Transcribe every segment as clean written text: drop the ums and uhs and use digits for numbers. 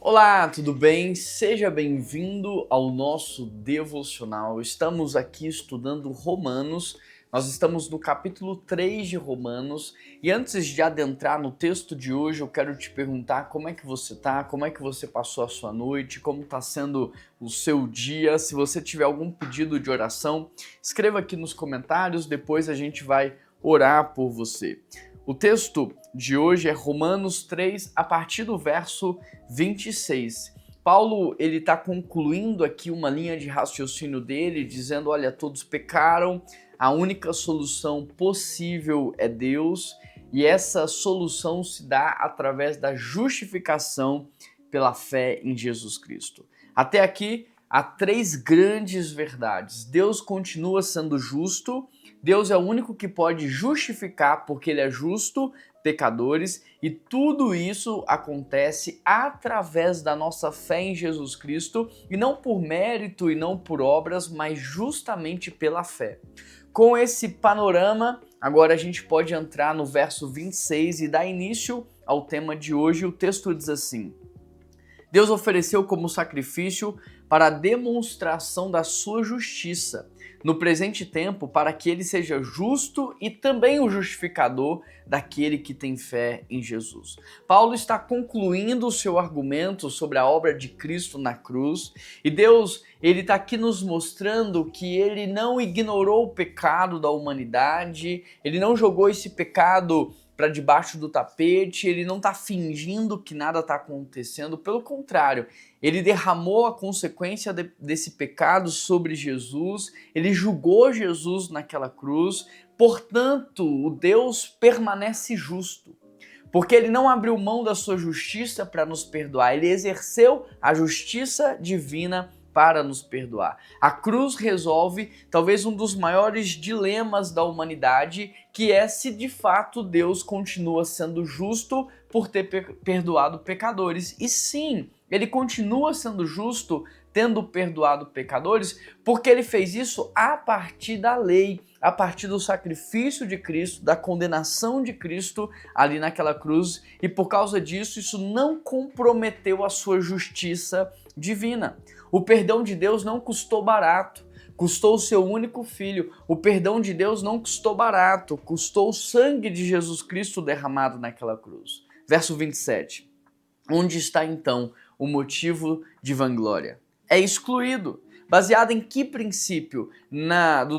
Olá, tudo bem? Seja bem-vindo ao nosso devocional. Estamos aqui estudando Romanos. Nós estamos no capítulo 3 de Romanos e antes de adentrar no texto de hoje, eu quero te perguntar como é que você tá, como é que você passou a sua noite, como está sendo o seu dia. Se você tiver algum pedido de oração, escreva aqui nos comentários, depois a gente vai orar por você. O texto de hoje é Romanos 3, a partir do verso 26. Paulo ele está concluindo aqui uma linha de raciocínio dele, dizendo, olha, todos pecaram, a única solução possível é Deus, e essa solução se dá através da justificação pela fé em Jesus Cristo. Até aqui, há três grandes verdades. Deus continua sendo justo, Deus é o único que pode justificar, porque Ele é justo, pecadores, e tudo isso acontece através da nossa fé em Jesus Cristo, e não por mérito e não por obras, mas justamente pela fé. Com esse panorama, agora a gente pode entrar no verso 26 e dar início ao tema de hoje. O texto diz assim: Deus ofereceu como sacrifício para a demonstração da sua justiça no presente tempo, para que ele seja justo e também o justificador daquele que tem fé em Jesus. Paulo está concluindo o seu argumento sobre a obra de Cristo na cruz, e Deus, ele está aqui nos mostrando que ele não ignorou o pecado da humanidade, ele não jogou esse pecado para debaixo do tapete, ele não está fingindo que nada está acontecendo, pelo contrário, ele derramou a consequência desse pecado sobre Jesus, ele julgou Jesus naquela cruz, portanto, o Deus permanece justo, porque ele não abriu mão da sua justiça para nos perdoar, ele exerceu a justiça divina para nos perdoar. A cruz resolve talvez um dos maiores dilemas da humanidade, que é se de fato Deus continua sendo justo por ter perdoado pecadores. E sim, ele continua sendo justo tendo perdoado pecadores, porque ele fez isso a partir da lei, a partir do sacrifício de Cristo, da condenação de Cristo ali naquela cruz, e por causa disso, isso não comprometeu a sua justiça divina. O perdão de Deus não custou barato, custou o seu único filho. O perdão de Deus não custou barato, custou o sangue de Jesus Cristo derramado naquela cruz. Verso 27. Onde está então o motivo de vanglória? É excluído. Baseado em que princípio?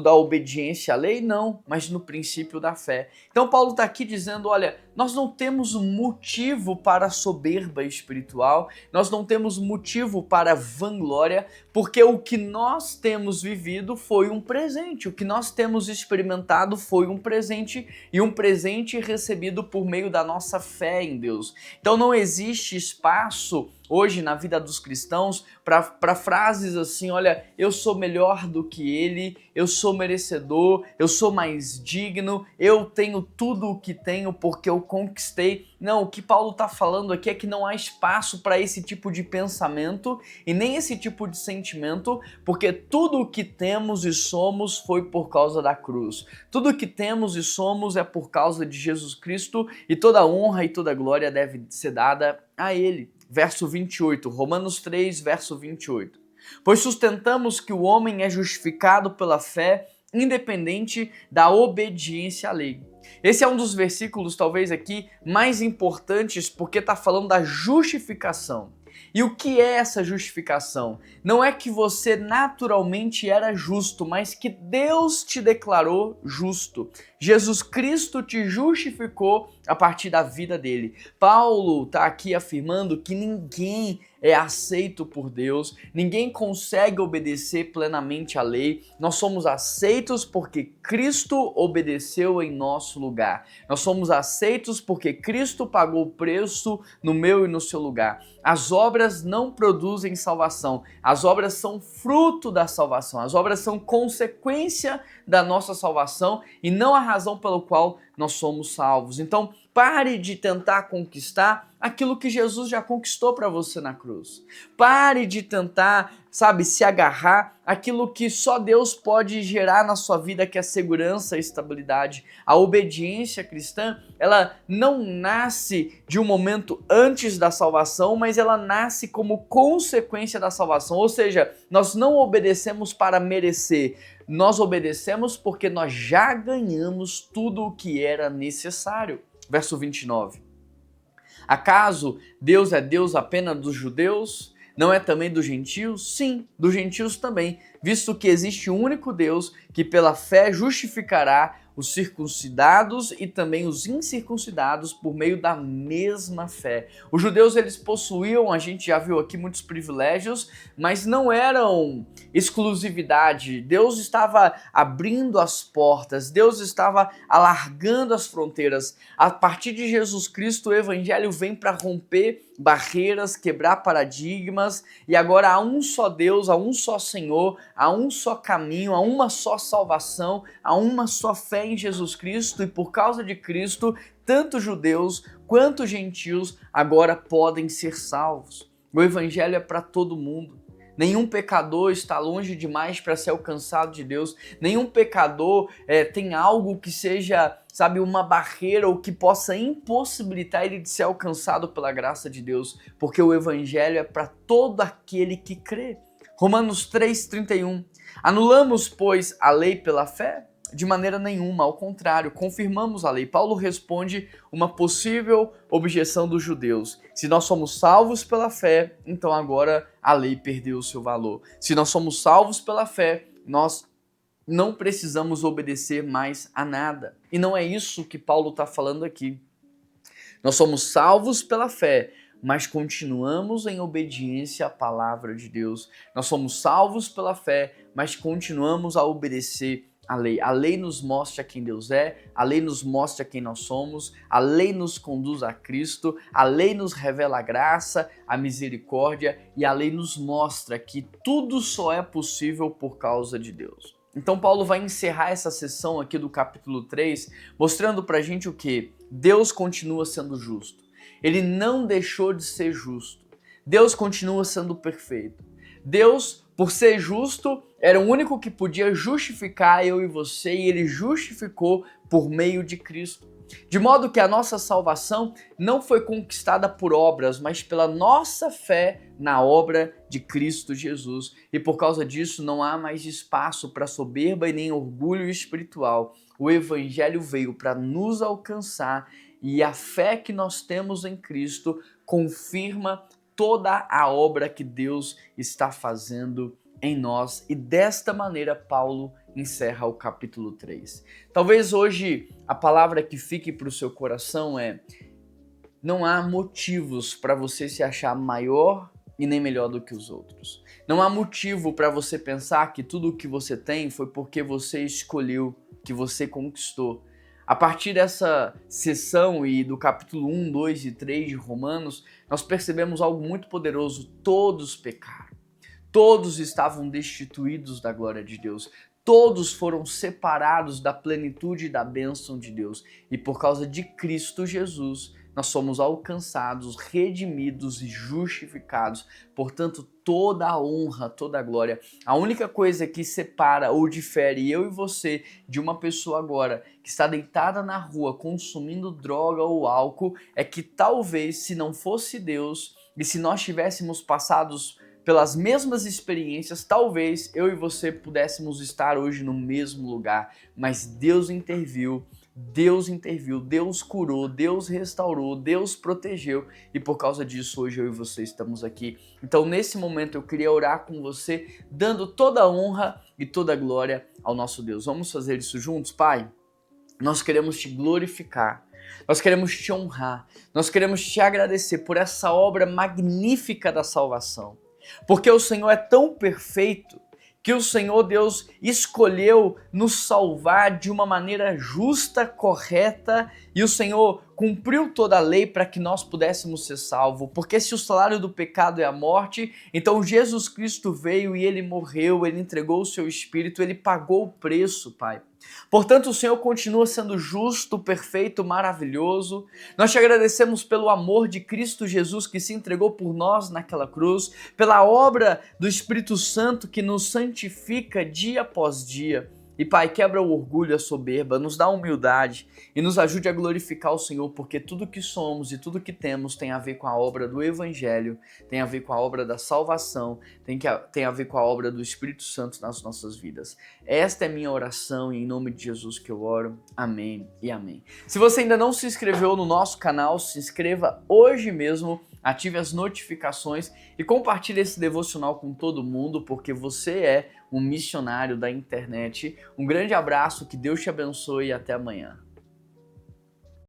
Da obediência à lei? Não, mas no princípio da fé. Então Paulo está aqui dizendo, olha, nós não temos motivo para soberba espiritual, nós não temos motivo para vanglória, porque o que nós temos vivido foi um presente, o que nós temos experimentado foi um presente, e um presente recebido por meio da nossa fé em Deus. Então não existe espaço hoje na vida dos cristãos para frases assim, olha, eu sou melhor do que ele, eu sou merecedor, eu sou mais digno, eu tenho tudo o que tenho porque eu conquistei. Não, o que Paulo está falando aqui é que não há espaço para esse tipo de pensamento e nem esse tipo de sentimento, porque tudo o que temos e somos foi por causa da cruz. Tudo o que temos e somos é por causa de Jesus Cristo, e toda honra e toda glória deve ser dada a ele. Verso 28, Romanos 3, verso 28. Pois sustentamos que o homem é justificado pela fé, independente da obediência à lei. Esse é um dos versículos, talvez aqui, mais importantes, porque está falando da justificação. E o que é essa justificação? Não é que você naturalmente era justo, mas que Deus te declarou justo. Jesus Cristo te justificou a partir da vida dele. Paulo está aqui afirmando que ninguém é aceito por Deus, ninguém consegue obedecer plenamente à lei, nós somos aceitos porque Cristo obedeceu em nosso lugar, nós somos aceitos porque Cristo pagou o preço no meu e no seu lugar. As obras não produzem salvação, as obras são fruto da salvação, as obras são consequência da nossa salvação e não a razão pela qual nós somos salvos. Então, Pare de tentar conquistar aquilo que Jesus já conquistou para você na cruz. Pare de tentar, se agarrar àquilo que só Deus pode gerar na sua vida, que é a segurança e estabilidade. A obediência cristã, ela não nasce de um momento antes da salvação, mas ela nasce como consequência da salvação. Ou seja, nós não obedecemos para merecer, nós obedecemos porque nós já ganhamos tudo o que era necessário. Verso 29. Acaso Deus é Deus apenas dos judeus? Não é também dos gentios? Sim, dos gentios também, visto que existe um único Deus que pela fé justificará os circuncidados e também os incircuncidados por meio da mesma fé. Os judeus, eles possuíam, a gente já viu aqui, muitos privilégios, mas não eram exclusividade. Deus estava abrindo as portas, Deus estava alargando as fronteiras. A partir de Jesus Cristo, o evangelho vem para romper barreiras, quebrar paradigmas, e agora há um só Deus, há um só Senhor, há um só caminho, há uma só salvação, há uma só fé em Jesus Cristo, e por causa de Cristo, tanto judeus quanto gentios agora podem ser salvos. O evangelho é para todo mundo. Nenhum pecador está longe demais para ser alcançado de Deus. Nenhum pecador tem algo que seja, uma barreira ou que possa impossibilitar ele de ser alcançado pela graça de Deus, porque o evangelho é para todo aquele que crê. Romanos 3,31. Anulamos, pois, a lei pela fé? De maneira nenhuma, ao contrário, confirmamos a lei. Paulo responde uma possível objeção dos judeus. Se nós somos salvos pela fé, então agora a lei perdeu o seu valor. Se nós somos salvos pela fé, nós não precisamos obedecer mais a nada. E não é isso que Paulo está falando aqui. Nós somos salvos pela fé, mas continuamos em obediência à palavra de Deus. Nós somos salvos pela fé, mas continuamos a obedecer a lei. A lei nos mostra quem Deus é, a lei nos mostra quem nós somos, a lei nos conduz a Cristo, a lei nos revela a graça, a misericórdia, e a lei nos mostra que tudo só é possível por causa de Deus. Então Paulo vai encerrar essa sessão aqui do capítulo 3, mostrando pra gente o que? Deus continua sendo justo. Ele não deixou de ser justo. Deus continua sendo perfeito. Deus, por ser justo, era o único que podia justificar eu e você, e ele justificou por meio de Cristo. De modo que a nossa salvação não foi conquistada por obras, mas pela nossa fé na obra de Cristo Jesus. E por causa disso não há mais espaço para soberba e nem orgulho espiritual. O evangelho veio para nos alcançar, e a fé que nós temos em Cristo confirma toda a obra que Deus está fazendo em nós. E desta maneira Paulo encerra o capítulo 3. Talvez hoje a palavra que fique para o seu coração é: não há motivos para você se achar maior e nem melhor do que os outros. Não há motivo para você pensar que tudo o que você tem foi porque você escolheu, que você conquistou. A partir dessa sessão e do capítulo 1, 2 e 3 de Romanos, nós percebemos algo muito poderoso. Todos pecaram. Todos estavam destituídos da glória de Deus. Todos foram separados da plenitude e da bênção de Deus. E por causa de Cristo Jesus, nós somos alcançados, redimidos e justificados. Portanto, toda a honra, toda a glória. A única coisa que separa ou difere eu e você de uma pessoa agora que está deitada na rua consumindo droga ou álcool é que talvez, se não fosse Deus e se nós tivéssemos passados pelas mesmas experiências, talvez eu e você pudéssemos estar hoje no mesmo lugar. Mas Deus interviu, Deus curou, Deus restaurou, Deus protegeu, e por causa disso hoje eu e você estamos aqui. Então nesse momento eu queria orar com você, dando toda a honra e toda a glória ao nosso Deus. Vamos fazer isso juntos, Pai? Nós queremos te glorificar, nós queremos te honrar, nós queremos te agradecer por essa obra magnífica da salvação. Porque o Senhor é tão perfeito que o Senhor Deus escolheu nos salvar de uma maneira justa, correta, e o Senhor cumpriu toda a lei para que nós pudéssemos ser salvos. Porque se o salário do pecado é a morte, então Jesus Cristo veio e ele morreu, ele entregou o seu espírito, ele pagou o preço, Pai. Portanto, o Senhor continua sendo justo, perfeito, maravilhoso. Nós te agradecemos pelo amor de Cristo Jesus que se entregou por nós naquela cruz, pela obra do Espírito Santo que nos santifica dia após dia. E Pai, quebra o orgulho, a soberba, nos dá humildade e nos ajude a glorificar o Senhor, porque tudo que somos e tudo que temos tem a ver com a obra do Evangelho, tem a ver com a obra da salvação, tem a ver com a obra do Espírito Santo nas nossas vidas. Esta é minha oração e em nome de Jesus que eu oro. Amém e amém. Se você ainda não se inscreveu no nosso canal, se inscreva hoje mesmo. Ative as notificações e compartilhe esse devocional com todo mundo, porque você é um missionário da internet. Um grande abraço, que Deus te abençoe e até amanhã.